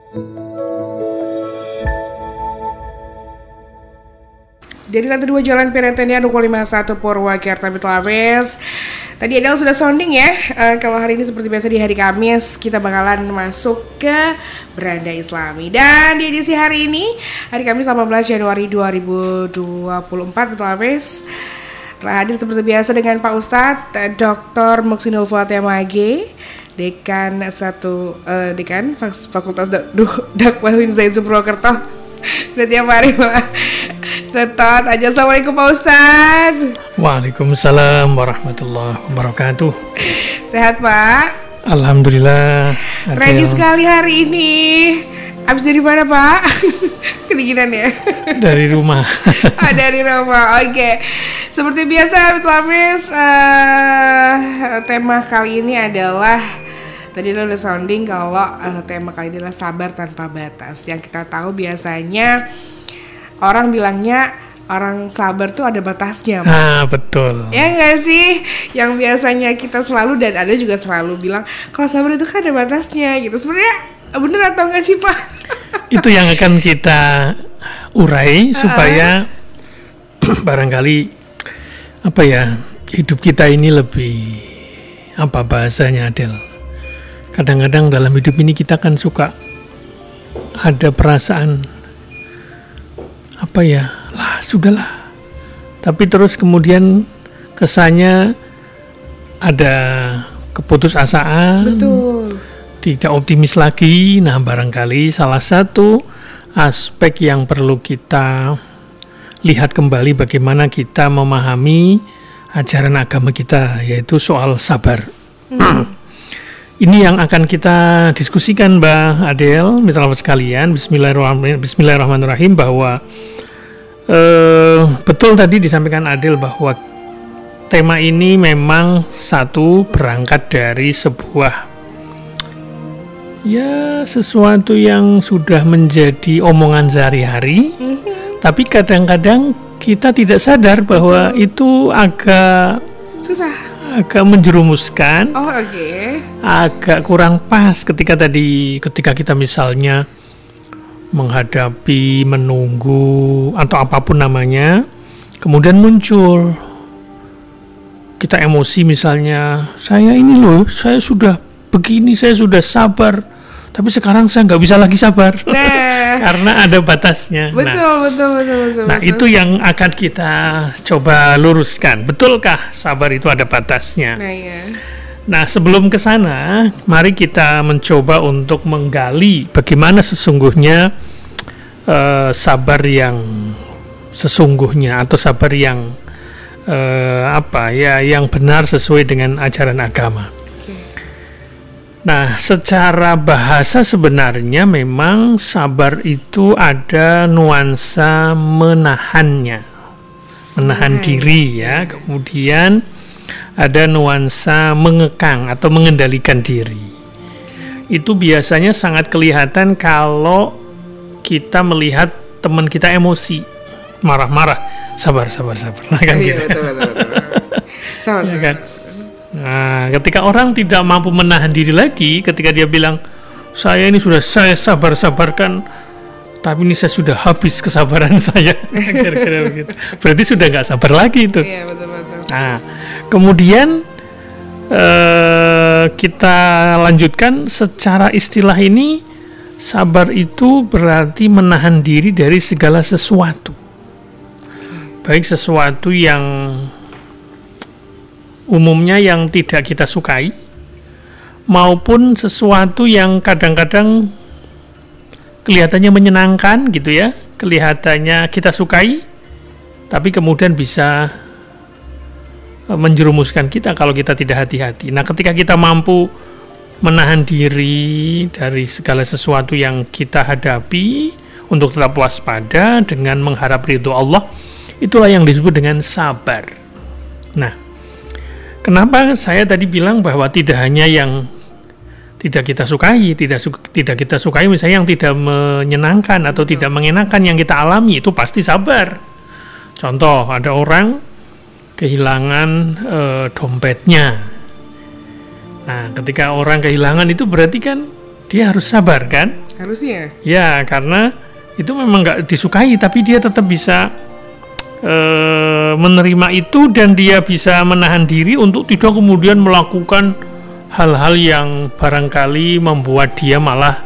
Dari lantai 2 Jalan Pirentenia 251 Purwakarta Bitlaves. Tadi Adel sudah sounding ya. Kalau hari ini seperti biasa di hari Kamis kita bakalan masuk ke Beranda Islami. Dan di edisi hari ini hari Kamis 18 Januari 2024 Bitlaves telah hadir seperti biasa dengan Pak Ustadz Dr. Muksinul Fuad MAG, Dekan Fakultas Dakwah Zaid Purwokerto. Udah tiap hari malah tetot aja. Assalamualaikum Pak Ustadz. Waalaikumsalam warahmatullahi wabarakatuh. Sehat Pak? Alhamdulillah. Ready sekali hari ini. Abis dari mana Pak? Kedinginan ya? Dari rumah. Dari rumah, oke. Seperti biasa Bitlaves, tema kali ini adalah, tadi lo udah sounding kalau tema kali ini adalah sabar tanpa batas. Yang kita tahu biasanya orang bilangnya orang sabar tuh ada batasnya. Betul. Ya nggak sih? Yang biasanya kita selalu, dan ada juga selalu bilang kalau sabar itu kan ada batasnya gitu. Sebenarnya bener atau nggak sih Pak? Itu yang akan kita urai supaya barangkali hidup kita ini lebih bahasanya Adel. Kadang-kadang dalam hidup ini kita kan suka ada perasaan sudahlah. Tapi terus kemudian kesannya ada keputusasaan. Betul. Tidak optimis lagi. Nah, barangkali salah satu aspek yang perlu kita lihat kembali bagaimana kita memahami ajaran agama kita, yaitu soal sabar. Ini yang akan kita diskusikan Mbak Adel, mitra sekalian. Bismillahirrahmanirrahim, bahwa betul tadi disampaikan Adel bahwa tema ini memang berangkat dari sesuatu yang sudah menjadi omongan sehari-hari, tapi kadang-kadang kita tidak sadar bahwa itu agak susah, agak menjerumuskan, agak kurang pas ketika kita misalnya menghadapi, menunggu atau apapun namanya, kemudian muncul kita emosi misalnya, saya sudah begini, saya sudah sabar, tapi sekarang saya nggak bisa lagi sabar. Karena ada batasnya. Betul. Nah, itu yang akan kita coba luruskan. Betulkah sabar itu ada batasnya? Nah, sebelum ke sana, mari kita mencoba untuk menggali bagaimana sesungguhnya sabar yang sesungguhnya, atau sabar yang yang benar sesuai dengan ajaran agama. Nah, secara bahasa sebenarnya memang sabar itu ada nuansa menahan diri ya. Kemudian ada nuansa mengekang atau mengendalikan diri. Itu biasanya sangat kelihatan kalau kita melihat teman kita emosi, marah-marah, sabar. Nah, kan gitu. Betul. Sabar. Kan? Nah, ketika orang tidak mampu menahan diri lagi, ketika dia bilang, saya sabar-sabarkan, tapi ini saya sudah habis kesabaran saya. Kira-kira begitu. Berarti sudah nggak sabar lagi itu. Iya, betul. Nah, kemudian kita lanjutkan secara istilah ini. Sabar itu berarti menahan diri dari segala sesuatu, baik sesuatu yang umumnya yang tidak kita sukai, maupun sesuatu yang kadang-kadang kelihatannya menyenangkan gitu ya, kelihatannya kita sukai, tapi kemudian bisa menjerumuskan kita kalau kita tidak hati-hati. Nah, ketika kita mampu menahan diri dari segala sesuatu yang kita hadapi untuk tetap waspada dengan mengharap ridho Allah, itulah yang disebut dengan sabar. Nah, kenapa saya tadi bilang bahwa tidak hanya yang tidak kita sukai, tidak kita sukai misalnya yang tidak menyenangkan atau tidak mengenakan yang kita alami, itu pasti sabar. Contoh, ada orang kehilangan dompetnya. Nah, ketika orang kehilangan itu berarti kan dia harus sabar kan? Harusnya. Ya, karena itu memang nggak disukai, tapi dia tetap bisa menerima itu, dan dia bisa menahan diri untuk tidak kemudian melakukan hal-hal yang barangkali membuat dia malah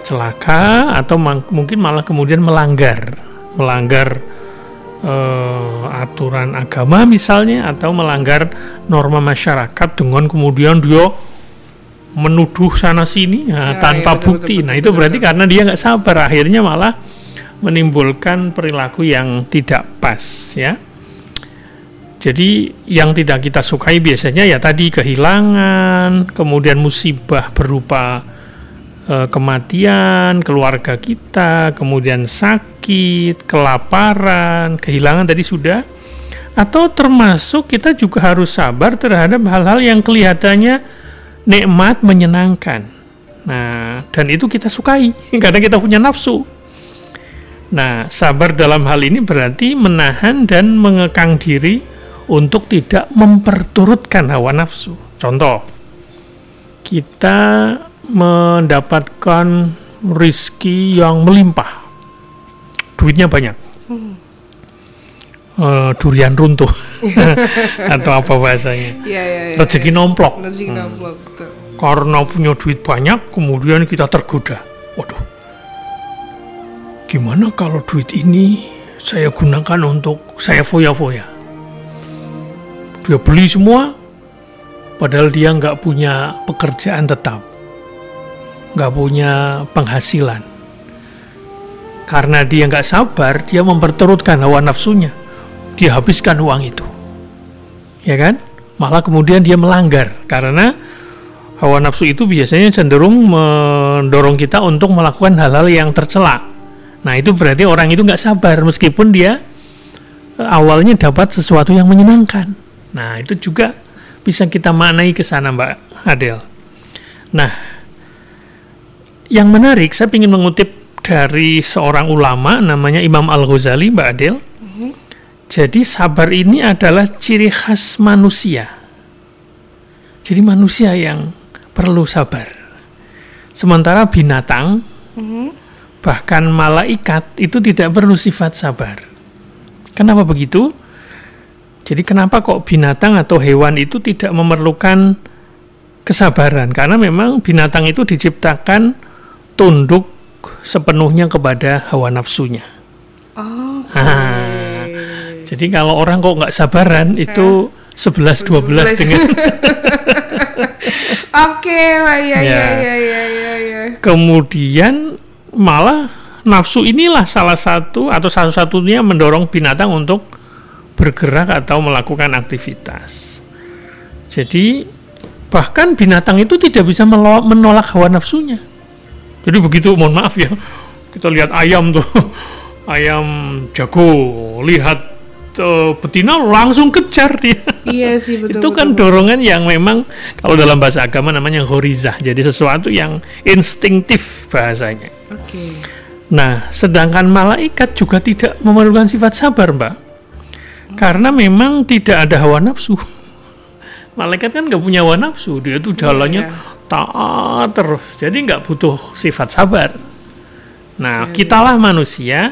celaka, atau mungkin malah kemudian melanggar aturan agama misalnya, atau melanggar norma masyarakat dengan kemudian dia menuduh sana sini tanpa bukti. Itu berarti karena dia nggak sabar, akhirnya malah menimbulkan perilaku yang tidak pas, ya. Jadi yang tidak kita sukai biasanya ya tadi kehilangan, kemudian musibah berupa kematian keluarga kita, kemudian sakit, kelaparan, kehilangan tadi sudah. Atau termasuk kita juga harus sabar terhadap hal-hal yang kelihatannya nikmat, menyenangkan. Nah, dan itu kita sukai karena kita punya nafsu. Nah, sabar dalam hal ini berarti menahan dan mengekang diri untuk tidak memperturutkan hawa nafsu. Contoh, kita mendapatkan rizki yang melimpah, duitnya banyak, durian runtuh atau apa bahasanya, rezeki nomplok. Karena punya duit banyak, kemudian kita tergoda. Waduh, gimana kalau duit ini saya gunakan untuk saya foya-foya? Dia beli semua, padahal dia nggak punya pekerjaan tetap, nggak punya penghasilan. Karena dia nggak sabar, dia memperturutkan hawa nafsunya, dia habiskan uang itu, ya kan? Malah kemudian dia melanggar, karena hawa nafsu itu biasanya cenderung mendorong kita untuk melakukan hal-hal yang tercela. Nah, itu berarti orang itu nggak sabar, meskipun dia awalnya dapat sesuatu yang menyenangkan. Nah, itu juga bisa kita maknai ke sana, Mbak Adel. Nah, yang menarik, saya ingin mengutip dari seorang ulama namanya Imam Al-Ghazali, Mbak Adel. Jadi sabar ini adalah ciri khas manusia. Jadi manusia yang perlu sabar. Sementara binatang, bahkan malaikat itu tidak perlu sifat sabar. Kenapa begitu? Jadi kenapa kok binatang atau hewan itu tidak memerlukan kesabaran? Karena memang binatang itu diciptakan tunduk sepenuhnya kepada hawa nafsunya. Jadi kalau orang kok nggak sabaran itu 11-12 dengan Kemudian malah nafsu inilah salah satu atau satu-satunya mendorong binatang untuk bergerak atau melakukan aktivitas. Jadi bahkan binatang itu tidak bisa menolak hawa nafsunya. Jadi begitu, mohon maaf ya, kita lihat ayam tuh, ayam jago, lihat betina langsung kejar dia. Iya sih, betul. Itu kan dorongan yang memang kalau dalam bahasa agama namanya ghorizah, jadi sesuatu yang instinktif bahasanya. Nah, sedangkan malaikat juga tidak memerlukan sifat sabar, Mbak, karena memang tidak ada hawa nafsu. Malaikat kan nggak punya hawa nafsu, dia tuh jalannya taat terus, jadi nggak butuh sifat sabar. Nah, kitalah manusia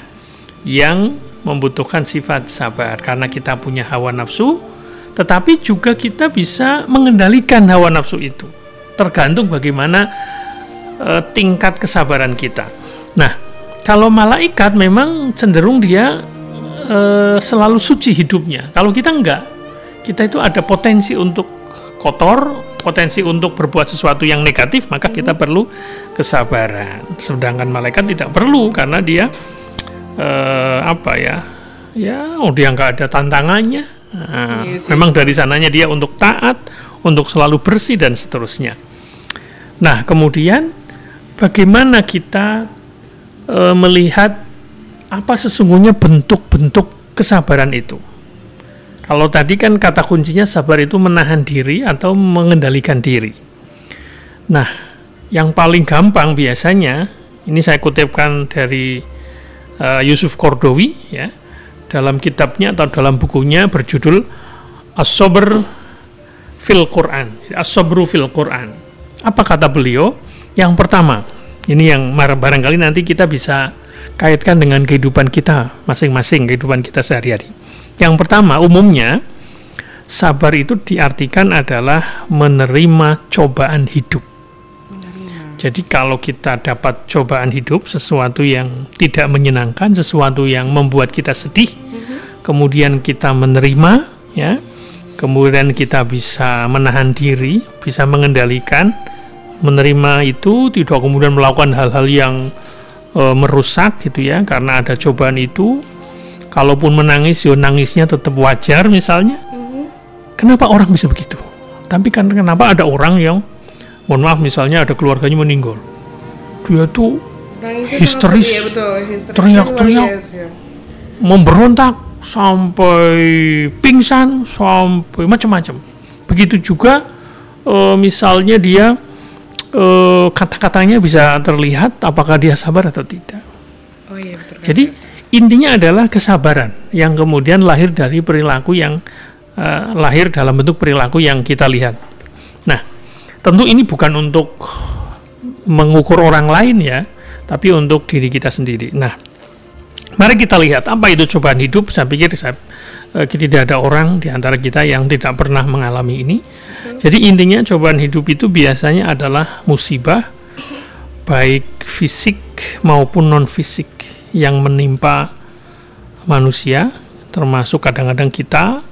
yang membutuhkan sifat sabar karena kita punya hawa nafsu, tetapi juga kita bisa mengendalikan hawa nafsu itu, tergantung bagaimana tingkat kesabaran kita. Nah, kalau malaikat memang cenderung dia selalu suci hidupnya. Kalau kita enggak, kita itu ada potensi untuk kotor, potensi untuk berbuat sesuatu yang negatif, maka kita perlu kesabaran. Sedangkan malaikat tidak perlu karena dia dia nggak ada tantangannya. Memang dari sananya dia untuk taat, untuk selalu bersih dan seterusnya. Nah, kemudian bagaimana kita melihat apa sesungguhnya bentuk-bentuk kesabaran itu? Kalau tadi kan kata kuncinya sabar itu menahan diri atau mengendalikan diri. Nah, yang paling gampang biasanya, ini saya kutipkan dari Yusuf Qaradawi, ya, dalam kitabnya atau dalam bukunya berjudul As-Sabr fil Quran, As-Sabru fil Quran. Apa kata beliau? Yang pertama, Ini yang barangkali nanti kita bisa kaitkan dengan kehidupan kita masing-masing, kehidupan kita sehari-hari. Yang pertama, umumnya sabar itu diartikan adalah menerima cobaan hidup. Jadi kalau kita dapat cobaan hidup, sesuatu yang tidak menyenangkan, sesuatu yang membuat kita sedih, kemudian kita menerima, ya, kemudian kita bisa menahan diri, bisa mengendalikan, menerima itu, tidak kemudian melakukan hal-hal yang merusak gitu ya, karena ada cobaan itu. Kalaupun menangis, ya nangisnya tetap wajar misalnya. Kenapa orang bisa begitu? Tapi kan kenapa ada orang yang, mohon maaf, misalnya ada keluarganya meninggal, dia tuh histeris, teriak-teriak, memberontak, sampai pingsan, sampai macam-macam. Begitu juga misalnya dia kata-katanya bisa terlihat apakah dia sabar atau tidak. Oh, iya, betul. Jadi intinya adalah kesabaran yang kemudian lahir dari perilaku yang lahir dalam bentuk perilaku yang kita lihat. Nah, tentu ini bukan untuk mengukur orang lain ya, tapi untuk diri kita sendiri. Nah, mari kita lihat apa itu cobaan hidup. Saya pikir tidak ada orang di antara kita yang tidak pernah mengalami ini. Jadi intinya cobaan hidup itu biasanya adalah musibah, baik fisik maupun non-fisik, yang menimpa manusia, termasuk kadang-kadang kita,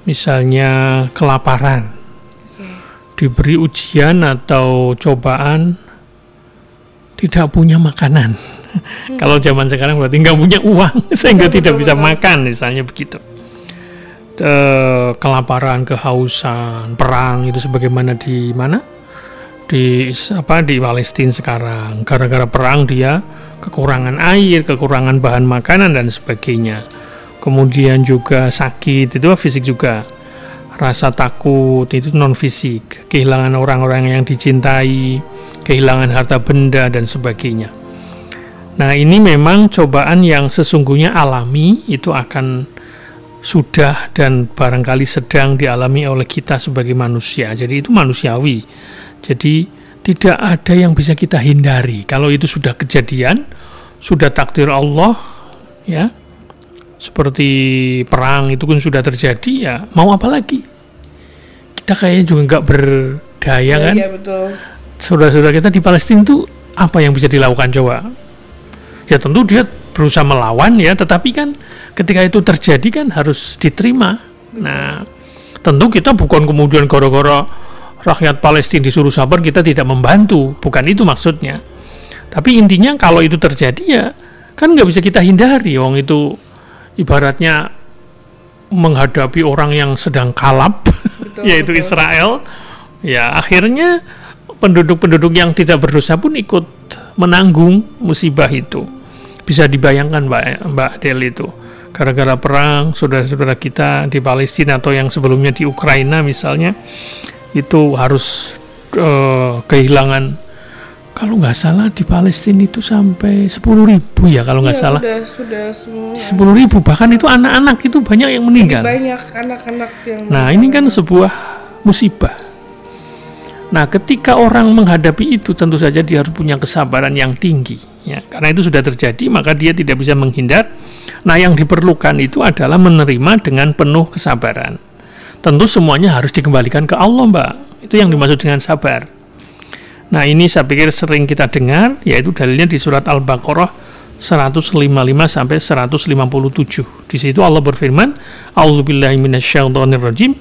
misalnya kelaparan, diberi ujian atau cobaan, tidak punya makanan. Kalau zaman sekarang berarti nggak punya uang sehingga tidak bisa makan, misalnya begitu. Kelaparan, kehausan, perang itu sebagaimana di mana? Di Palestina sekarang. Gara-gara perang dia kekurangan air, kekurangan bahan makanan dan sebagainya. Kemudian juga sakit, itu fisik juga. Rasa takut itu non fisik, kehilangan orang-orang yang dicintai, kehilangan harta benda dan sebagainya. Nah, ini memang cobaan yang sesungguhnya alami, itu akan sudah dan barangkali sedang dialami oleh kita sebagai manusia. Jadi itu manusiawi. Jadi tidak ada yang bisa kita hindari. Kalau itu sudah kejadian, sudah takdir Allah, ya. Seperti perang itu pun sudah terjadi, ya mau apa lagi? Kita kayaknya juga nggak berdaya kan? Iya, betul. Saudara-saudara kita di Palestina itu apa yang bisa dilakukan coba? Ya tentu dia berusaha melawan ya, tetapi kan ketika itu terjadi kan harus diterima. Nah, tentu kita bukan kemudian gara-gara rakyat Palestina disuruh sabar kita tidak membantu, bukan itu maksudnya. Tapi intinya kalau itu terjadi ya kan nggak bisa kita hindari. Wong itu ibaratnya menghadapi orang yang sedang kalap, yaitu betul. Israel. Ya akhirnya penduduk-penduduk yang tidak berdosa pun ikut menanggung musibah itu. Bisa dibayangkan Mbak Del itu. Gara-gara perang, saudara-saudara kita di Palestina atau yang sebelumnya di Ukraina misalnya, itu harus kehilangan, kalau nggak salah di Palestina itu sampai 10.000 ya kalau nggak salah. Sudah semua. 10.000, bahkan itu anak-anak itu banyak yang meninggal. Banyak anak-anak yang. Nah ini kan sebuah musibah. Nah ketika orang menghadapi itu tentu saja dia harus punya kesabaran yang tinggi. Ya, karena itu sudah terjadi maka dia tidak bisa menghindar. Nah yang diperlukan itu adalah menerima dengan penuh kesabaran. Tentu semuanya harus dikembalikan ke Allah, Mbak. Itu yang dimaksud dengan sabar. Nah ini saya pikir sering kita dengar, yaitu dalilnya di surat Al-Baqarah 155 sampai 157. Di situ Allah berfirman, A'udzubillahi minasyaitonirrajim,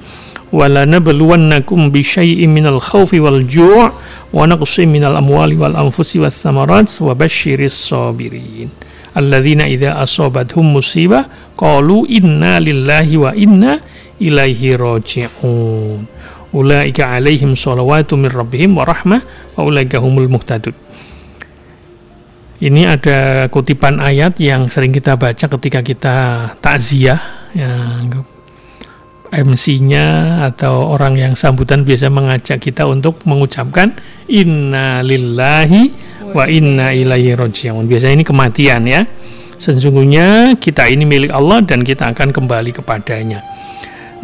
وَلَنَبْلُوَنَّكُمْ بِشَيْءٍ مِنَ الْخَوْفِ وَالْجُوعِ وَنَقْصٍ مِنَ الْأَمْوَالِ وَالْأَنْفُسِ وَالثَّمَرَاتِ وَبَشِّرِ الصَّابِرِينَ الَّذِينَ إِذَا أَصَابَتْهُمْ مُصِيبَةٌ قَالُوا إِنَّا لِلَّهِ وَإِنَّا إِلَيْهِ رَاجِعُونَ أُولَئِكَ عَلَيْهِمْ صَلَوَاتٌ مِنْ رَبِّهِمْ وَرَحْمَةٌ وَأُولَئِكَ هُمُ الْمُهْتَدُونَ. Ini ada kutipan ayat yang sering kita baca ketika kita takziah, yang MC-nya atau orang yang sambutan biasa mengajak kita untuk mengucapkan inna lillahi wa inna ilaihi raji'un. Biasanya ini kematian ya. Sesungguhnya kita ini milik Allah dan kita akan kembali kepadanya.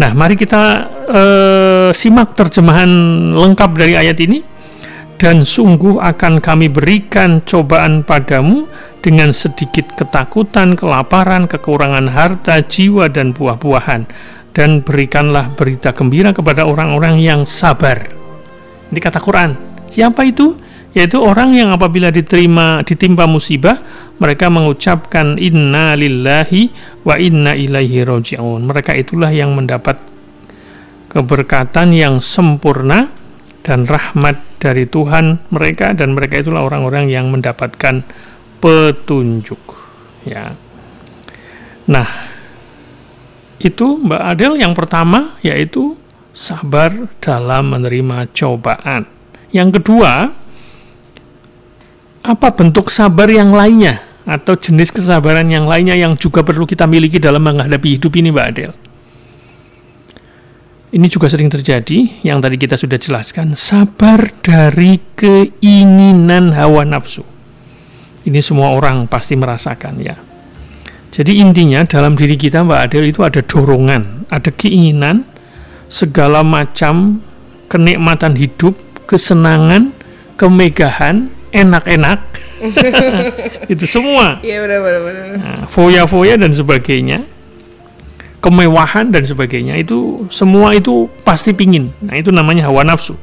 Nah, mari kita simak terjemahan lengkap dari ayat ini. dan sungguh akan kami berikan cobaan padamu dengan sedikit ketakutan, kelaparan, kekurangan harta, jiwa, dan buah-buahan. Dan berikanlah berita gembira kepada orang-orang yang sabar. Ini kata Quran. Siapa itu? Yaitu orang yang apabila ditimpa musibah, mereka mengucapkan inna lillahi wa inna ilaihi raji'un. Mereka itulah yang mendapat keberkatan yang sempurna dan rahmat dari Tuhan mereka, dan mereka itulah orang-orang yang mendapatkan petunjuk. Ya. Nah, itu Mbak Adel yang pertama, yaitu sabar dalam menerima cobaan. Yang kedua, apa bentuk sabar yang lainnya atau jenis kesabaran yang lainnya yang juga perlu kita miliki dalam menghadapi hidup ini, Mbak Adel? Ini juga sering terjadi, yang tadi kita sudah jelaskan, sabar dari keinginan hawa nafsu. Ini semua orang pasti merasakan, ya. Jadi intinya dalam diri kita, Mbak Adel, itu ada dorongan, ada keinginan, segala macam kenikmatan hidup, kesenangan, kemegahan, enak-enak, itu semua. Iya, benar-benar. Nah, foya-foya dan sebagainya, kemewahan dan sebagainya, itu semua itu pasti pingin. Nah, itu namanya hawa nafsu.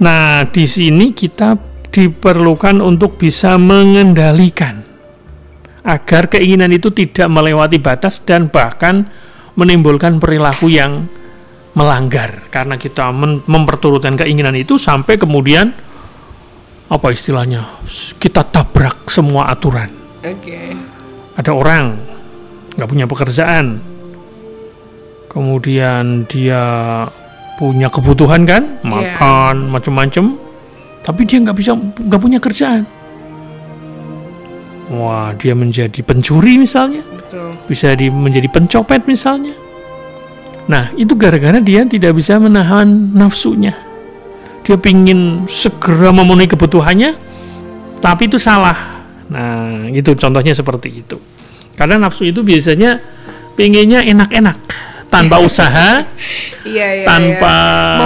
Nah, di sini kita diperlukan untuk bisa mengendalikan agar keinginan itu tidak melewati batas dan bahkan menimbulkan perilaku yang melanggar, karena kita memperturutkan keinginan itu sampai kemudian apa istilahnya, kita tabrak semua aturan. Oke. Ada orang nggak punya pekerjaan, kemudian dia punya kebutuhan kan, makan macam-macam, tapi dia nggak punya kerjaan. Wah, dia menjadi pencuri misalnya. Betul. Bisa menjadi pencopet misalnya. Nah, itu gara-gara dia tidak bisa menahan nafsunya. Dia pingin segera memenuhi kebutuhannya, tapi itu salah. Nah, itu contohnya seperti itu. Karena nafsu itu biasanya pinginnya enak-enak, tanpa usaha, tanpa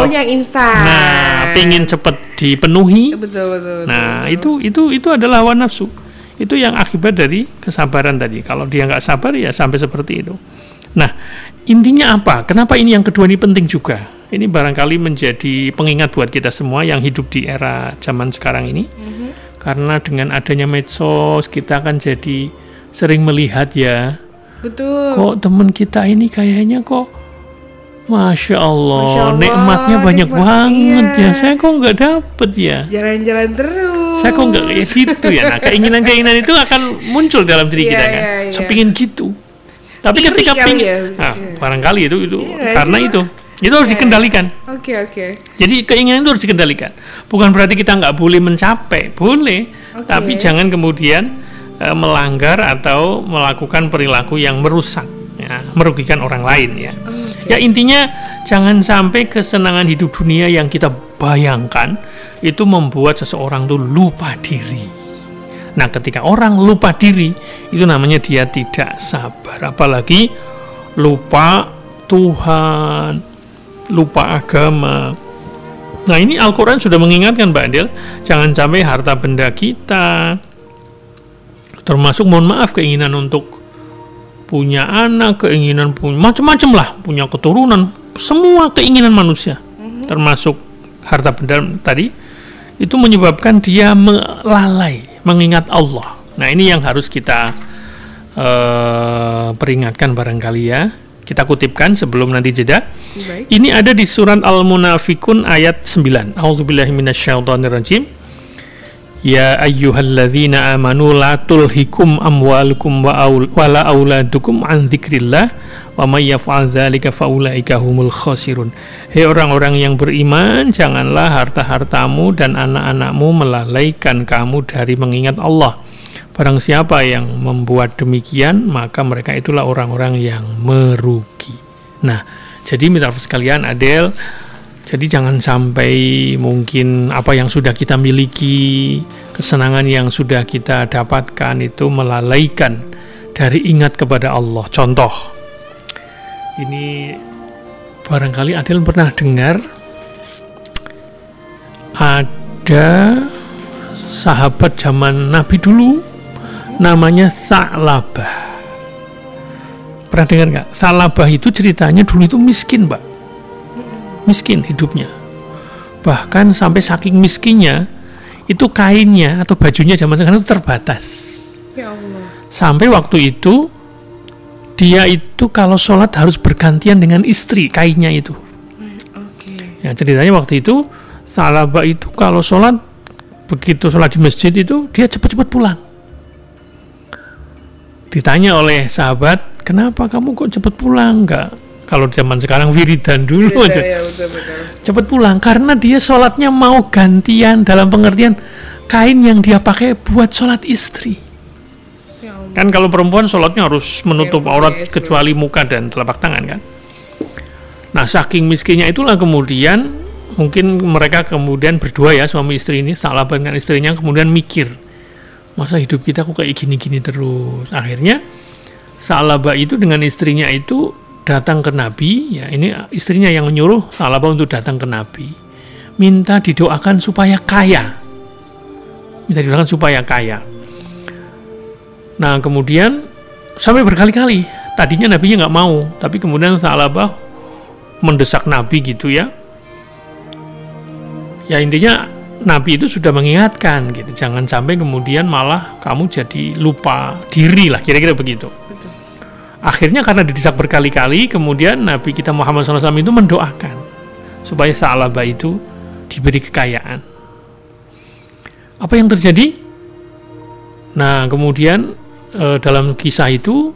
maunya instan. Nah, pingin cepat dipenuhi. Betul. Nah, itu adalah hawa nafsu. Itu yang akibat dari kesabaran tadi. Kalau dia nggak sabar, ya sampai seperti itu. Nah, intinya apa? Kenapa ini yang kedua ini penting juga? Ini barangkali menjadi pengingat buat kita semua yang hidup di era zaman sekarang ini. Karena dengan adanya medsos, kita akan jadi sering melihat ya. Betul. Kok teman kita ini kayaknya kok Masya Allah, nikmatnya banyak banget ya. Saya kok nggak dapet ya. Jalan-jalan terus. Saya kok nggak kayak gitu ya. Nah, keinginan-keinginan itu akan muncul dalam diri kita kan. Saya pingin gitu. Tapi iri ketika pingin, barangkali itu karena itu harus dikendalikan. Oke. Jadi keinginan itu harus dikendalikan. Bukan berarti kita nggak boleh mencapai, boleh. Tapi jangan kemudian melanggar atau melakukan perilaku yang merusak, ya, merugikan orang lain ya. Ya intinya jangan sampai kesenangan hidup dunia yang kita bayangkan itu membuat seseorang tuh lupa diri. Nah, ketika orang lupa diri, itu namanya dia tidak sabar. Apalagi lupa Tuhan, lupa agama. Nah, ini Al-Quran sudah mengingatkan, Mbak Adel, jangan sampai harta benda kita, termasuk mohon maaf keinginan untuk punya anak, keinginan punya macam-macam lah, punya keturunan, semua keinginan manusia, termasuk harta benda tadi, itu menyebabkan dia lalai mengingat Allah. Nah, ini yang harus kita peringatkan barangkali ya. Kita kutipkan sebelum nanti jeda. Baik. Ini ada di surat Al-Munafikun ayat 9. A'udzubillahi minasyaitonirrajim. Ya ayyuhalladzina amanu la tulhikum amwalukum wala auladukum an dzikrillah wa may yaf'al dzalika faulaika humul khasirun. Hei orang-orang yang beriman, janganlah harta-hartamu dan anak-anakmu melalaikan kamu dari mengingat Allah. Barang siapa yang membuat demikian, maka mereka itulah orang-orang yang merugi. Nah, jadi mitra sekalian, Adel, jadi jangan sampai mungkin apa yang sudah kita miliki, kesenangan yang sudah kita dapatkan itu melalaikan dari ingat kepada Allah. Contoh, ini barangkali Adel pernah dengar ada sahabat zaman Nabi dulu, namanya Sa'labah. Pernah dengar nggak? Sa'labah itu ceritanya dulu itu miskin, Mbak. Miskin hidupnya. Bahkan sampai saking miskinnya, itu kainnya atau bajunya zaman sekarang itu terbatas. Ya Allah. Sampai waktu itu, dia itu kalau sholat harus bergantian dengan istri kainnya itu. Oke. Ya, ceritanya waktu itu, Sa'labah itu kalau sholat, begitu sholat di masjid itu, dia cepat-cepat pulang. Ditanya oleh sahabat, kenapa kamu kok cepat pulang? Enggak, kalau zaman sekarang wiridan dulu aja. Ya, betul. Cepat pulang, karena dia sholatnya mau gantian dalam pengertian kain yang dia pakai buat sholat istri. Ya Allah. Kan kalau perempuan sholatnya harus menutup Ya, aurat yes, kecuali muka dan telapak tangan kan. Nah, saking miskinnya itulah kemudian mungkin mereka kemudian berdua ya, suami istri ini, Sa'labah dengan istrinya, kemudian mikir, masa hidup kita kok kayak gini-gini terus. Akhirnya Sa'labah itu dengan istrinya itu datang ke Nabi, ya ini istrinya yang menyuruh Sa'labah untuk datang ke Nabi, minta didoakan supaya kaya. Nah, kemudian sampai berkali-kali, tadinya Nabinya nggak mau, tapi kemudian Sa'labah mendesak Nabi gitu ya. Ya intinya Nabi itu sudah mengingatkan gitu, jangan sampai kemudian malah kamu jadi lupa diri lah, kira-kira begitu. Betul. Akhirnya karena didesak berkali-kali, kemudian Nabi kita Muhammad SAW itu mendoakan supaya Sa'labah itu diberi kekayaan. Apa yang terjadi? Nah, kemudian dalam kisah itu,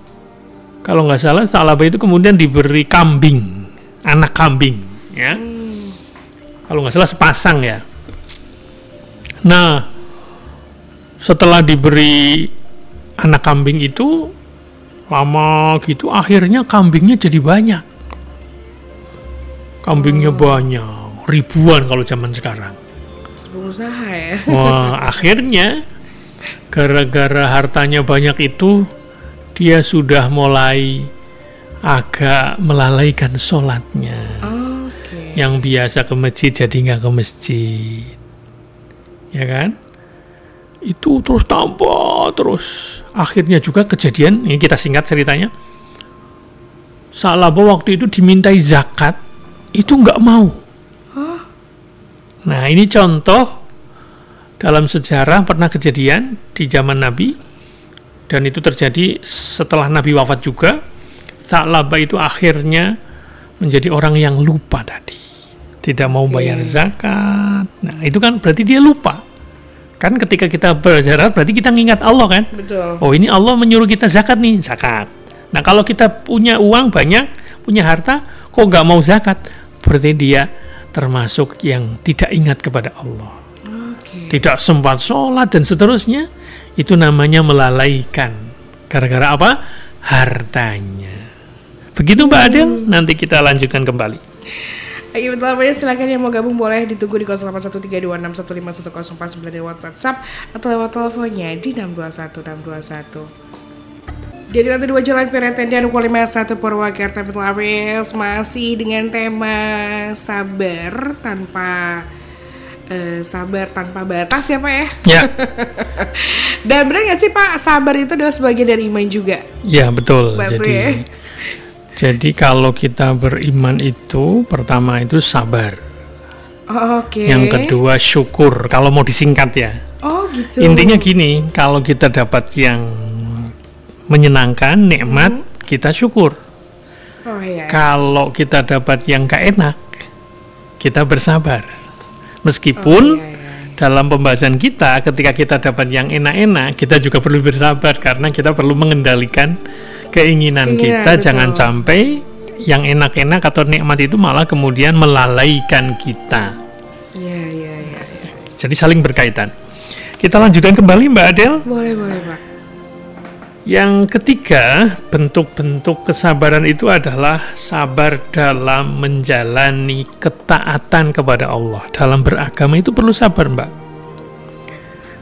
kalau nggak salah Sa'labah itu kemudian diberi kambing, anak kambing, ya. Kalau nggak salah sepasang ya. Nah, setelah diberi anak kambing itu, lama gitu, akhirnya kambingnya jadi banyak. Kambingnya banyak, ribuan kalau zaman sekarang. Berusaha ya. Wah, akhirnya gara-gara hartanya banyak itu, dia sudah mulai agak melalaikan sholatnya. Oke. Yang biasa ke masjid jadi nggak ke masjid, ya kan? Itu terus tambah terus. Akhirnya juga kejadian, ini kita singkat ceritanya. Sa'labah waktu itu dimintai zakat, itu nggak mau. Nah, ini contoh dalam sejarah pernah kejadian di zaman Nabi, dan itu terjadi setelah Nabi wafat juga. Sa'labah itu akhirnya menjadi orang yang lupa tadi, tidak mau bayar zakat. Nah, itu kan berarti dia lupa. Kan ketika kita berzakat berarti kita mengingat Allah kan. Betul. Oh, ini Allah menyuruh kita zakat nih, zakat. Nah, kalau kita punya uang banyak, punya harta, kok nggak mau zakat, berarti dia termasuk yang tidak ingat kepada Allah. Oke. Tidak sempat sholat dan seterusnya. Itu namanya melalaikan. Gara-gara apa? Hartanya. Begitu Mbak Adel, nanti kita lanjutkan kembali. Oke, betul. Silakan yang mau gabung boleh ditunggu di 081326151049 lewat WhatsApp atau lewat teleponnya di 621621. Jadi lantai 2 Jalan Peretendian Ukul 51 Purwakarta Petlaves masih dengan tema sabar tanpa batas ya Pak ya. Ya. Dan benar nggak sih Pak, sabar itu adalah sebagian dari iman juga? Ya betul. Betul ya. Jadi kalau kita beriman itu pertama itu sabar. Oke. Yang kedua syukur. Kalau mau disingkat ya. Oh gitu. Intinya gini, kalau kita dapat yang menyenangkan, nikmat, kita syukur. Oh iya. Kalau kita dapat yang gak enak, kita bersabar. Meskipun dalam pembahasan kita, ketika kita dapat yang enak-enak, kita juga perlu bersabar karena kita perlu mengendalikan keinginan kita. Betul. Jangan sampai yang enak-enak atau nikmat itu malah kemudian melalaikan kita. Iya. Jadi saling berkaitan. Kita lanjutkan kembali Mbak Adel. Boleh Pak. Yang ketiga, bentuk-bentuk kesabaran itu adalah sabar dalam menjalani ketaatan kepada Allah. Dalam beragama itu perlu sabar, Mbak.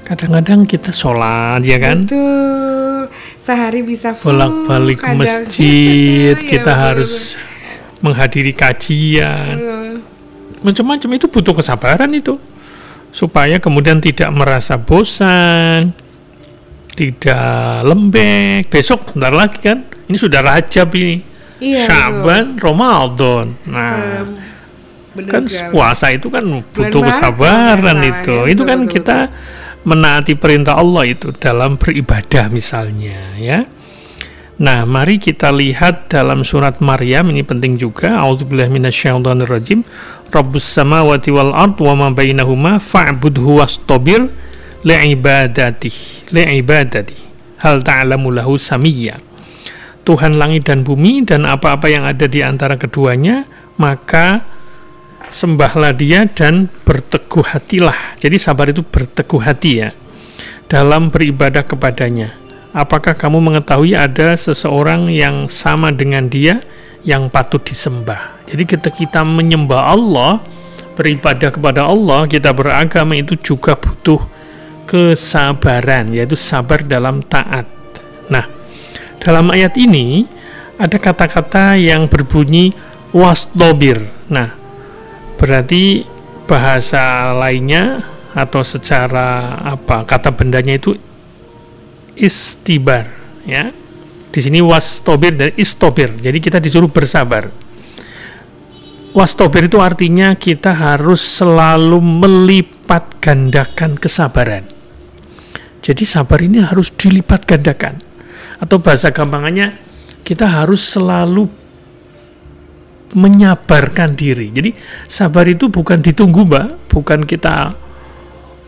Kadang-kadang kita sholat, ya kan? Betul. Sehari bisa full, bolak-balik ke masjid, kita harus menghadiri kajian. Macam-macam itu butuh kesabaran itu. supaya kemudian tidak merasa bosan, tidak lembek. Besok bentar lagi kan, ini sudah Rajab ini, Syaban, Ramadan. Nah, kan sekali. Puasa itu kan butuh kesabaran itu kan betul, kita menaati perintah Allah itu dalam beribadah misalnya, ya. Nah, mari kita lihat dalam surat Maryam, ini penting juga. A'udzubillahi minasyaitonirrajim. Rabbus samawati wal ard wa ma bainahuma fa'budhu wastabir li'ibadati. Hal ta'lamu lahu samiyya. Tuhan langit dan bumi dan apa-apa yang ada di antara keduanya, maka sembahlah Dia dan berteguh hatilah. Jadi sabar itu berteguh hati, ya, dalam beribadah kepadanya. Apakah kamu mengetahui ada seseorang yang sama dengan Dia yang patut disembah? Jadi ketika kita menyembah Allah, beribadah kepada Allah, kita beragama, itu juga butuh kesabaran, yaitu sabar dalam taat. Nah, dalam ayat ini ada kata-kata yang berbunyi wastabir. Nah, berarti bahasa lainnya atau secara kata bendanya itu istibar, ya. Di sini wastobir dan istobir. Jadi kita disuruh bersabar. Wastobir itu artinya kita harus selalu melipat gandakan kesabaran. Jadi sabar ini harus dilipat gandakan. Atau bahasa gampangannya, kita harus selalu menyabarkan diri. Jadi sabar itu bukan ditunggu, Mbak, bukan kita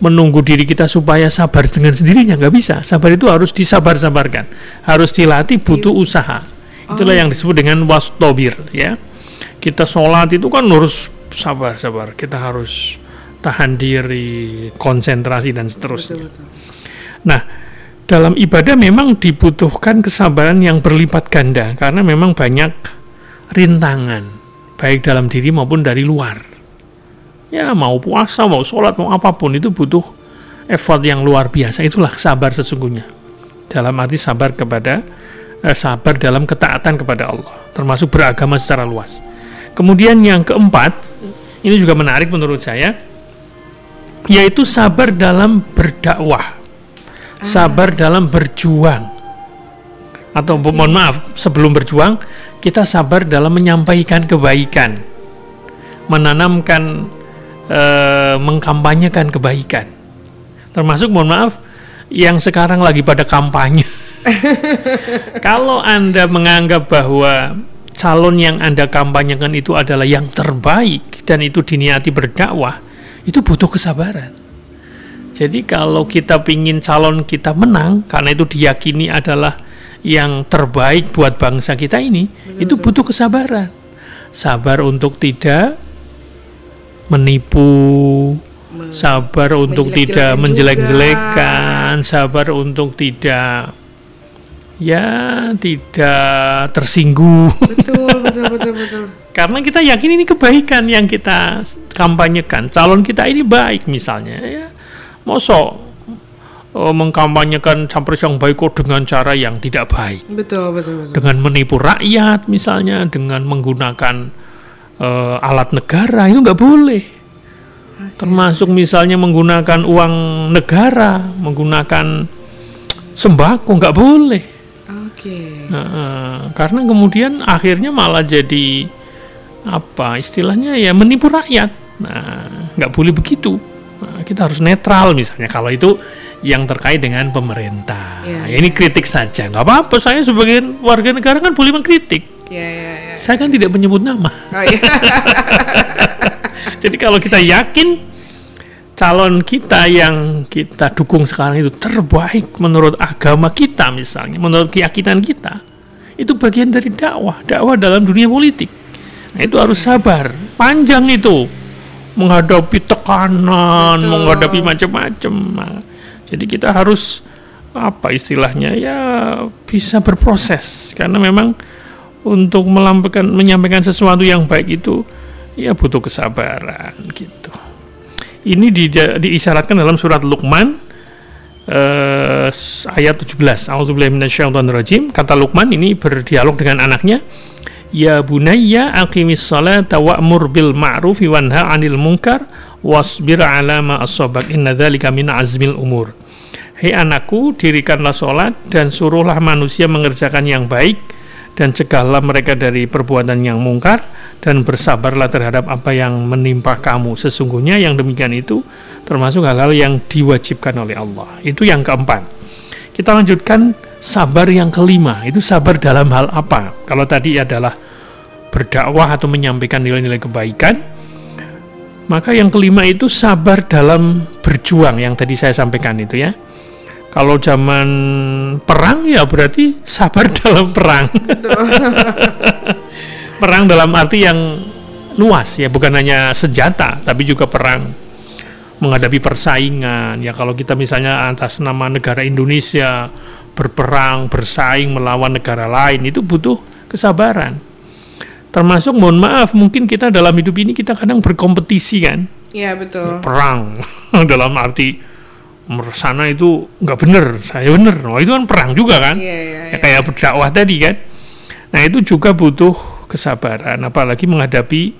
menunggu diri kita supaya sabar dengan sendirinya, nggak bisa. Sabar itu harus disabar-sabarkan, harus dilatih, butuh usaha. Itulah yang disebut dengan wastobir, ya. Kita sholat itu kan harus sabar-sabar, kita harus tahan diri, konsentrasi dan seterusnya. Betul. Nah, dalam ibadah memang dibutuhkan kesabaran yang berlipat ganda karena memang banyak rintangan, baik dalam diri maupun dari luar. Ya, mau puasa, mau sholat, mau apapun, itu butuh effort yang luar biasa. Itulah sabar sesungguhnya. Dalam arti sabar dalam ketaatan kepada Allah, termasuk beragama secara luas. Kemudian yang keempat, ini juga menarik menurut saya, yaitu sabar dalam berdakwah, sabar dalam berjuang. Atau mohon maaf, sebelum berjuang, kita sabar dalam menyampaikan kebaikan, menanamkan, mengkampanyekan kebaikan. Termasuk, mohon maaf, yang sekarang lagi pada kampanye. Kalau Anda menganggap bahwa calon yang Anda kampanyekan itu adalah yang terbaik dan itu diniati berdakwah, itu butuh kesabaran. Jadi kalau kita pingin calon kita menang karena itu diyakini adalah yang terbaik buat bangsa kita ini, itu butuh kesabaran. Sabar untuk tidak menipu, sabar untuk tidak menjelek-jelekan, sabar untuk tidak tersinggung. Betul. Karena kita yakin ini kebaikan yang kita kampanyekan. Calon kita ini baik misalnya, ya. Mosok mengkampanyekan capres yang baik kok dengan cara yang tidak baik. Betul. Dengan menipu rakyat misalnya, dengan menggunakan alat negara, itu nggak boleh. Termasuk misalnya menggunakan uang negara, menggunakan sembako, nggak boleh. Karena kemudian akhirnya malah jadi istilahnya ya menipu rakyat. Nah, nggak boleh begitu. Nah, kita harus netral misalnya kalau itu yang terkait dengan pemerintah. Ini kritik saja, nggak apa-apa. Saya sebagai warga negara kan boleh mengkritik. Saya kan tidak menyebut nama. Jadi kalau kita yakin calon kita yang kita dukung sekarang itu terbaik menurut agama kita misalnya, menurut keyakinan kita, itu bagian dari dakwah dalam dunia politik. Nah, itu harus sabar, panjang itu, menghadapi tekanan, menghadapi macam-macam. Nah, jadi kita harus istilahnya ya bisa berproses, karena memang untuk menyampaikan sesuatu yang baik itu ya butuh kesabaran gitu. Ini diisyaratkan dalam surat Luqman ayat 17. A'udzubillahi minasyaitonirrajim. Kata Luqman ini berdialog dengan anaknya, "Ya bunayya aqimis salata wa'mur bil ma'rufi wanha 'anil munkar wasbir 'ala ma asabak inna dzalika min azmil umur. Hei anakku, dirikanlah sholat dan suruhlah manusia mengerjakan yang baik dan cegahlah mereka dari perbuatan yang mungkar dan bersabarlah terhadap apa yang menimpa kamu. Sesungguhnya yang demikian itu termasuk hal-hal yang diwajibkan oleh Allah. Itu yang keempat. Kita lanjutkan sabar yang kelima. Itu sabar dalam hal apa? Kalau tadi adalah berdakwah atau menyampaikan nilai-nilai kebaikan, maka yang kelima itu sabar dalam berjuang yang tadi saya sampaikan itu ya. Kalau zaman perang ya berarti sabar dalam perang. Perang dalam arti yang luas ya, bukan hanya senjata tapi juga perang menghadapi persaingan ya. Kalau kita misalnya atas nama negara Indonesia berperang, bersaing melawan negara lain, itu butuh kesabaran. Termasuk mohon maaf, mungkin kita dalam hidup ini kita kadang berkompetisi kan. Iya betul. Perang dalam arti sana itu nggak bener, saya bener. Nah, itu kan perang juga kan. Ya, kayak berdakwah tadi kan. Nah itu juga butuh kesabaran, apalagi menghadapi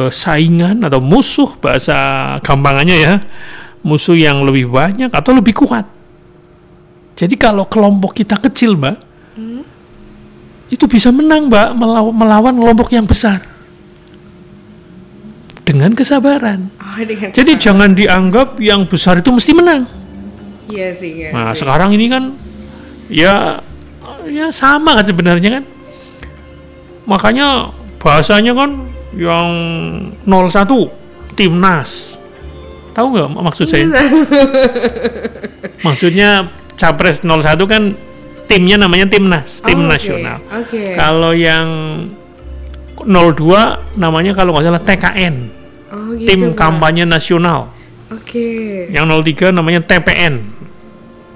saingan atau musuh, bahasa gampangannya ya, musuh yang lebih banyak atau lebih kuat. Jadi kalau kelompok kita kecil Mbak, itu bisa menang Mbak melawan kelompok yang besar dengan kesabaran. Jadi jangan dianggap yang besar itu mesti menang. Iya sih. Nah sekarang ini kan ya sama kan sebenarnya kan. Makanya bahasanya kan yang 01 timnas. Tahu nggak maksud saya? Maksudnya Capres 01 kan timnya namanya timnas, tim nasional. Kalau yang 02 namanya kalau nggak salah TKN, gitu, tim kampanye nasional. Yang 03 namanya TPN,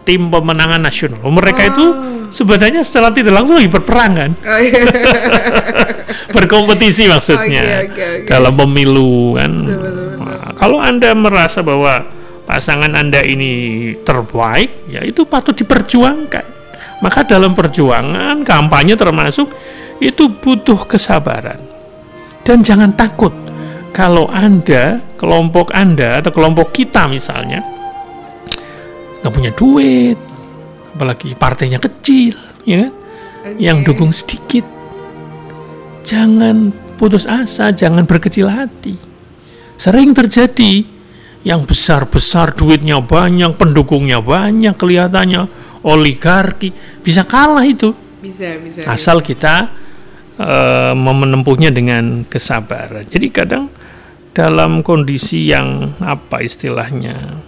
tim pemenangan nasional. Mereka itu sebenarnya secara tidak langsung lagi berperang kan, berkompetisi maksudnya dalam pemilu kan. Betul. Nah, kalau Anda merasa bahwa pasangan Anda ini terbaik, ya itu patut diperjuangkan. Maka dalam perjuangan kampanye termasuk itu butuh kesabaran. Dan jangan takut kalau Anda, kelompok Anda atau kelompok kita misalnya nggak punya duit, apalagi partainya kecil, ya kan? Yang dukung sedikit. Jangan putus asa, jangan berkecil hati. Sering terjadi yang besar-besar duitnya banyak, pendukungnya banyak, kelihatannya oligarki, bisa kalah itu. Bisa. Asal kita menempuhnya dengan kesabaran. Jadi kadang dalam kondisi yang apa istilahnya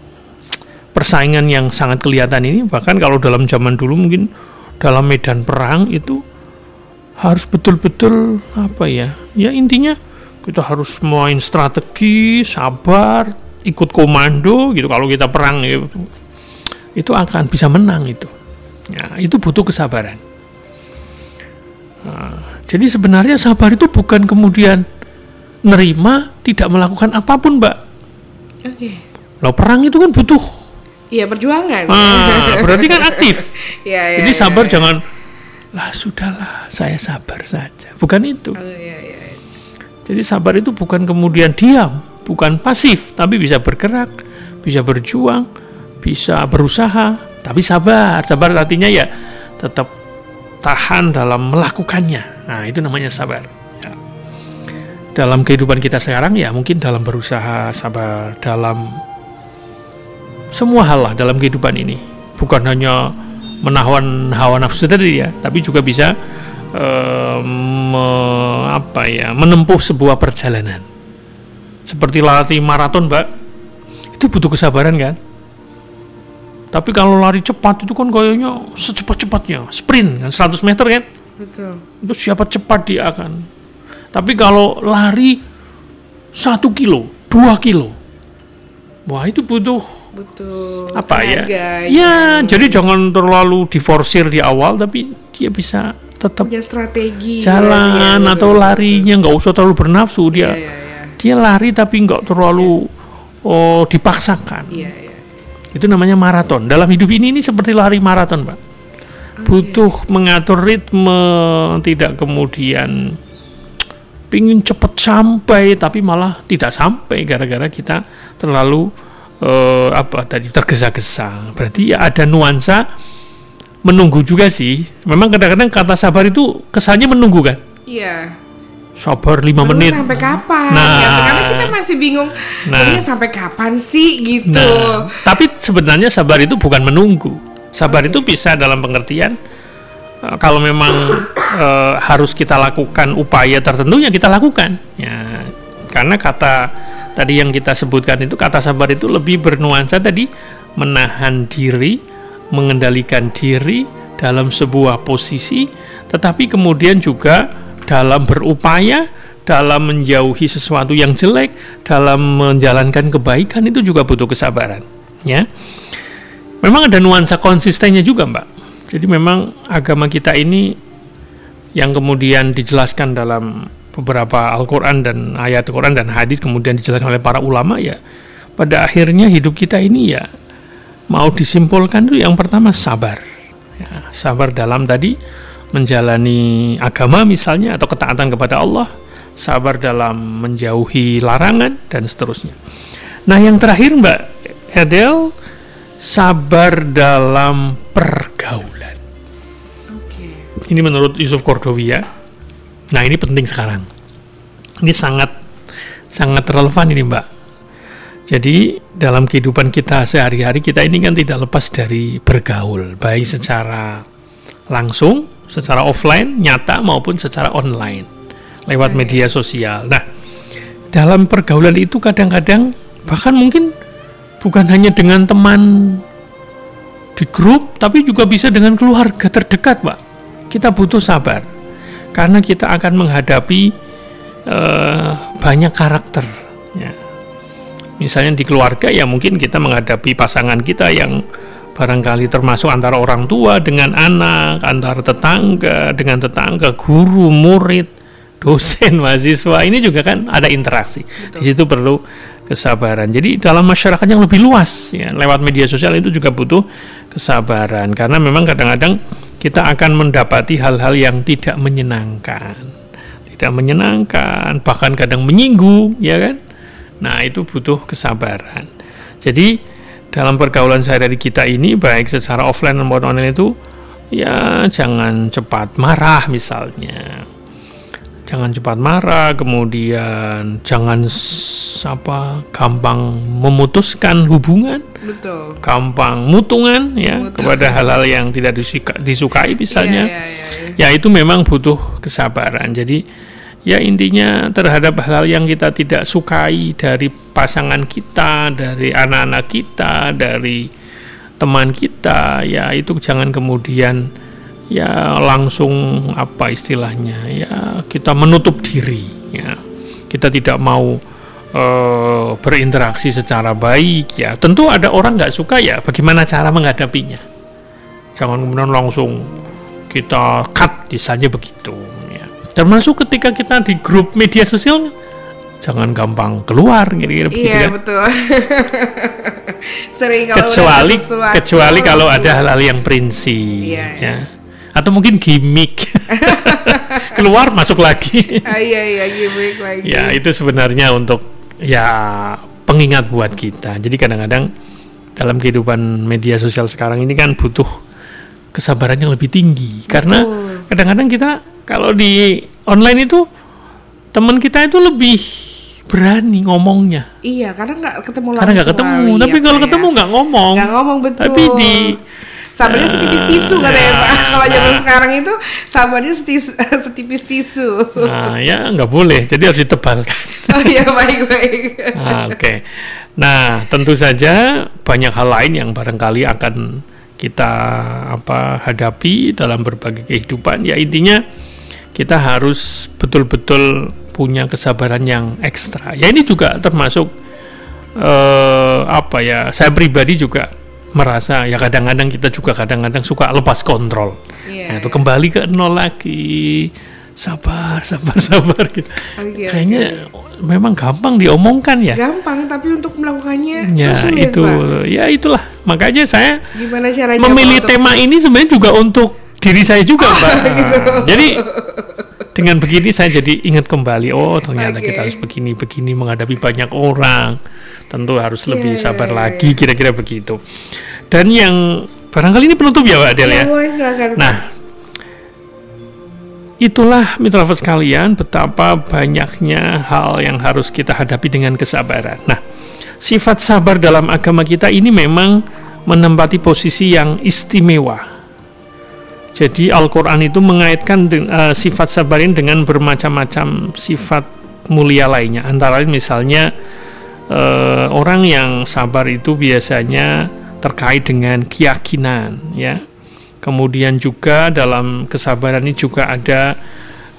persaingan yang sangat kelihatan ini, bahkan kalau dalam zaman dulu mungkin dalam medan perang itu harus betul-betul apa ya intinya kita harus main strategi, sabar, ikut komando gitu. Kalau kita perang ya, itu akan bisa menang itu. Ya, itu butuh kesabaran. Nah, jadi sebenarnya sabar itu bukan kemudian nerima, tidak melakukan apapun, Mbak. Nah, perang itu kan butuh perjuangan. Berarti kan aktif. Jadi sabar jangan lah sudahlah, saya sabar saja. Bukan itu. Jadi sabar itu bukan kemudian diam, bukan pasif, tapi bisa bergerak, bisa berjuang, bisa berusaha, tapi sabar. Sabar artinya ya tetap tahan dalam melakukannya. Nah, itu namanya sabar. Ya. Dalam kehidupan kita sekarang ya mungkin dalam berusaha, sabar dalam semua hal lah dalam kehidupan ini. Bukan hanya menahan hawa nafsu tadi ya, tapi juga bisa menempuh sebuah perjalanan. Seperti lari maraton, Mbak. Itu butuh kesabaran kan? Tapi kalau lari cepat itu kan kayaknya secepat-cepatnya sprint kan 100 meter kan? Betul. Itu siapa cepat dia akan. Tapi kalau lari 1 kilo, 2 kilo, wah itu butuh apa tenaga, ya? Jadi jangan terlalu diforsir di awal, tapi dia bisa tetap punya strategi jalan atau larinya nggak usah terlalu bernafsu. Dia lari tapi nggak terlalu dipaksakan. Itu namanya maraton. Dalam hidup ini seperti lari maraton, Pak. Butuh mengatur ritme, tidak kemudian pingin cepet sampai tapi malah tidak sampai gara-gara kita terlalu tergesa-gesa. Berarti ya ada nuansa menunggu juga sih. Memang kadang-kadang kata sabar itu kesannya menunggu kan? Iya. Sabar 5 menit. Sampai kapan? Nah, karena kita masih bingung. Sampai kapan sih gitu. Nah, tapi sebenarnya sabar itu bukan menunggu. Sabar itu bisa dalam pengertian kalau memang harus kita lakukan upaya tertentu ya kita lakukan. Ya, karena kata tadi yang kita sebutkan itu kata sabar itu lebih bernuansa tadi menahan diri, mengendalikan diri dalam sebuah posisi, tetapi kemudian juga dalam berupaya, dalam menjauhi sesuatu yang jelek, dalam menjalankan kebaikan itu juga butuh kesabaran. Ya, memang ada nuansa konsistennya juga, Mbak. Jadi memang agama kita ini yang kemudian dijelaskan dalam beberapa Al-Quran dan ayat Al-Quran dan hadis kemudian dijelaskan oleh para ulama ya, pada akhirnya hidup kita ini ya mau disimpulkan itu yang pertama sabar ya, sabar dalam tadi menjalani agama misalnya atau ketaatan kepada Allah, sabar dalam menjauhi larangan dan seterusnya. Nah yang terakhir Mbak Edel, sabar dalam pergaulan. Ini menurut Yusuf Qaradawi ya. Nah ini penting sekarang. Ini sangat relevan ini Mbak. Jadi dalam kehidupan kita sehari-hari kita ini kan tidak lepas dari bergaul, baik secara langsung, secara offline, nyata maupun secara online lewat media sosial. Nah dalam pergaulan itu kadang-kadang bahkan mungkin bukan hanya dengan teman di grup, tapi juga bisa dengan keluarga terdekat Mbak. Kita butuh sabar karena kita akan menghadapi banyak karakter ya. Misalnya di keluarga ya mungkin kita menghadapi pasangan kita yang barangkali termasuk antara orang tua dengan anak, antara tetangga dengan tetangga, guru, murid, dosen, mahasiswa, ini juga kan ada interaksi. Betul. Di situ perlu kesabaran. Jadi dalam masyarakat yang lebih luas ya, lewat media sosial itu juga butuh kesabaran karena memang kadang-kadang kita akan mendapati hal-hal yang tidak menyenangkan, bahkan kadang menyinggung, ya kan? Nah, itu butuh kesabaran. Jadi, dalam pergaulan sehari-hari kita ini, baik secara offline maupun online itu, ya jangan cepat marah misalnya. Jangan cepat marah, kemudian jangan gampang memutuskan hubungan. Betul. Gampang mutungan ya kepada hal-hal yang tidak disukai misalnya. Ya itu memang butuh kesabaran. Jadi ya intinya terhadap hal-hal yang kita tidak sukai dari pasangan kita, dari anak-anak kita, dari teman kita, ya itu jangan kemudian ya langsung apa istilahnya ya kita menutup diri ya. Kita tidak mau berinteraksi secara baik ya. Tentu ada orang nggak suka ya, bagaimana cara menghadapinya. Jangan kemudian langsung kita cut misalnya begitu ya. Termasuk ketika kita di grup media sosial, jangan gampang keluar kira-kira begitu. Iya betul. Sering kalau kecuali kalau ada hal-hal yang prinsip ya. Atau mungkin gimmick. Keluar masuk lagi. Iya gimmick lagi. Ya itu sebenarnya untuk ya pengingat buat kita. Jadi kadang-kadang dalam kehidupan media sosial sekarang ini kan butuh kesabaran yang lebih tinggi. Karena kadang-kadang kita kalau di online itu teman kita itu lebih berani ngomongnya. Iya, karena nggak ketemu langsung. Karena nggak ketemu. Tapi kalau ketemu nggak ngomong. Nggak ngomong betul. Tapi di sabarnya setipis tisu katanya Pak. Kalau zaman sekarang itu sabarnya setipis tisu. Nah ya nggak boleh, jadi harus ditebalkan. Oh iya baik-baik. Oke. Nah tentu saja banyak hal lain yang barangkali akan kita hadapi dalam berbagai kehidupan. Ya intinya kita harus betul-betul punya kesabaran yang ekstra. Ya ini juga termasuk saya pribadi juga merasa ya kadang-kadang kita juga kadang-kadang suka lepas kontrol. Nah, itu kembali ke nol lagi. Sabar gitu. Kayaknya memang gampang diomongkan ya. Gampang, tapi untuk melakukannya ya, sulit, itu Pak. Ya itulah. Makanya saya gimana caranya memilih tema ini sebenarnya juga untuk diri saya juga, Mbak. Gitu. Jadi Dengan begini saya jadi ingat kembali, oh ternyata kita harus begini menghadapi banyak orang. Tentu harus lebih sabar lagi, kira-kira begitu. Dan yang barangkali ini penutup ya Mbak Adel ya. Boleh, silakan. Nah, itulah mitra sekalian betapa banyaknya hal yang harus kita hadapi dengan kesabaran. Nah, sifat sabar dalam agama kita ini memang menempati posisi yang istimewa. Jadi Al-Quran itu mengaitkan sifat sabar ini dengan bermacam-macam sifat mulia lainnya. Antara lain misalnya orang yang sabar itu biasanya terkait dengan keyakinan, ya. Kemudian juga dalam kesabaran ini juga ada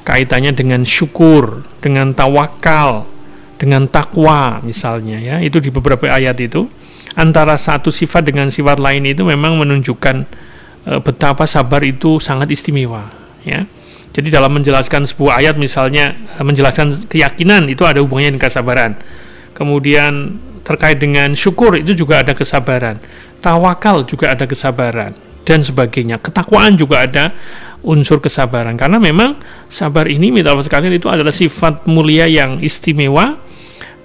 kaitannya dengan syukur, dengan tawakal, dengan takwa misalnya, ya. Itu di beberapa ayat itu. Antara satu sifat dengan sifat lain itu memang menunjukkan betapa sabar itu sangat istimewa, ya. Jadi dalam menjelaskan sebuah ayat misalnya menjelaskan keyakinan itu ada hubungannya dengan kesabaran. Kemudian terkait dengan syukur itu juga ada kesabaran. Tawakal juga ada kesabaran dan sebagainya. Ketakwaan juga ada unsur kesabaran, karena memang sabar ini mitra sekalian itu adalah sifat mulia yang istimewa.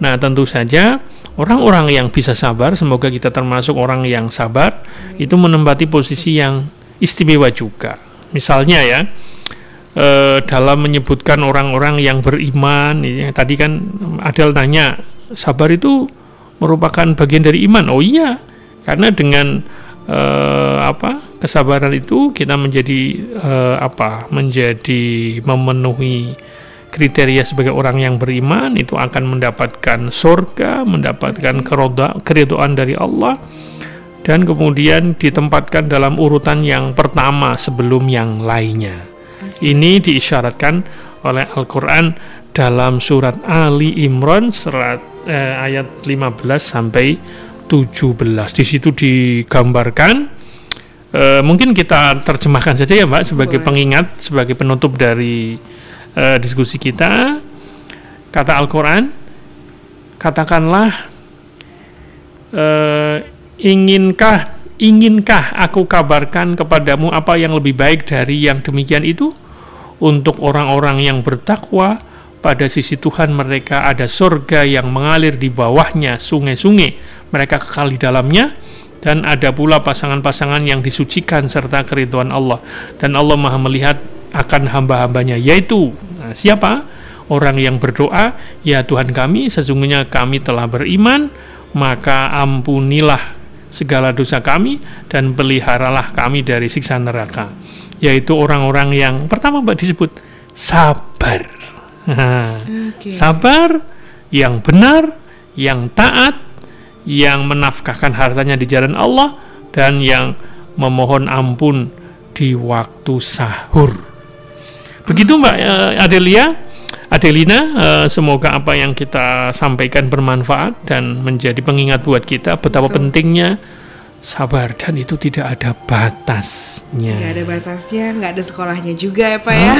Nah, tentu saja orang-orang yang bisa sabar, semoga kita termasuk orang yang sabar, itu menempati posisi yang istimewa juga. Misalnya ya, dalam menyebutkan orang-orang yang beriman, ya, tadi kan Adel nanya, sabar itu merupakan bagian dari iman. Oh iya, karena dengan kesabaran itu kita menjadi menjadi memenuhi kriteria sebagai orang yang beriman, itu akan mendapatkan surga, mendapatkan keridhaan dari Allah, dan kemudian ditempatkan dalam urutan yang pertama sebelum yang lainnya. Ini diisyaratkan oleh Al-Quran dalam surat Ali Imran ayat 15 sampai 17. Di situ digambarkan, mungkin kita terjemahkan saja ya Mbak sebagai pengingat, sebagai penutup dari diskusi kita. Kata Al-Quran, katakanlah, inginkah aku kabarkan kepadamu apa yang lebih baik dari yang demikian itu? Untuk orang-orang yang bertakwa, pada sisi Tuhan mereka ada surga yang mengalir di bawahnya sungai-sungai, mereka kekal di dalamnya, dan ada pula pasangan-pasangan yang disucikan serta keridhaan Allah, dan Allah Maha melihat akan hamba-hambanya, yaitu siapa? Orang yang berdoa, ya Tuhan kami, sesungguhnya kami telah beriman, maka ampunilah segala dosa kami dan peliharalah kami dari siksa neraka. Yaitu orang-orang yang pertama Mbak disebut sabar. Sabar, yang benar, yang taat, yang menafkahkan hartanya di jalan Allah, dan yang memohon ampun di waktu sahur. Begitu Mbak Adelina, semoga apa yang kita sampaikan bermanfaat dan menjadi pengingat buat kita betapa pentingnya sabar, dan itu tidak ada batasnya. Nggak ada batasnya, nggak ada sekolahnya juga ya Pak ya.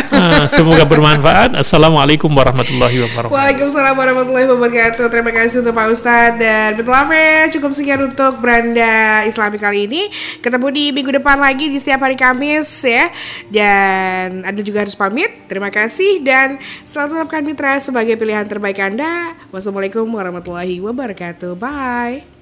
Semoga bermanfaat. Assalamualaikum warahmatullahi wabarakatuh. Waalaikumsalam warahmatullahi wabarakatuh. Terima kasih untuk Pak Ustadz dan Betul Hafiz. Cukup sekian untuk Beranda Islami kali ini. Ketemu di minggu depan lagi di setiap hari Kamis ya. Dan Anda juga harus pamit. Terima kasih dan selalu tetapkan mitra sebagai pilihan terbaik Anda. Wassalamualaikum warahmatullahi wabarakatuh. Bye.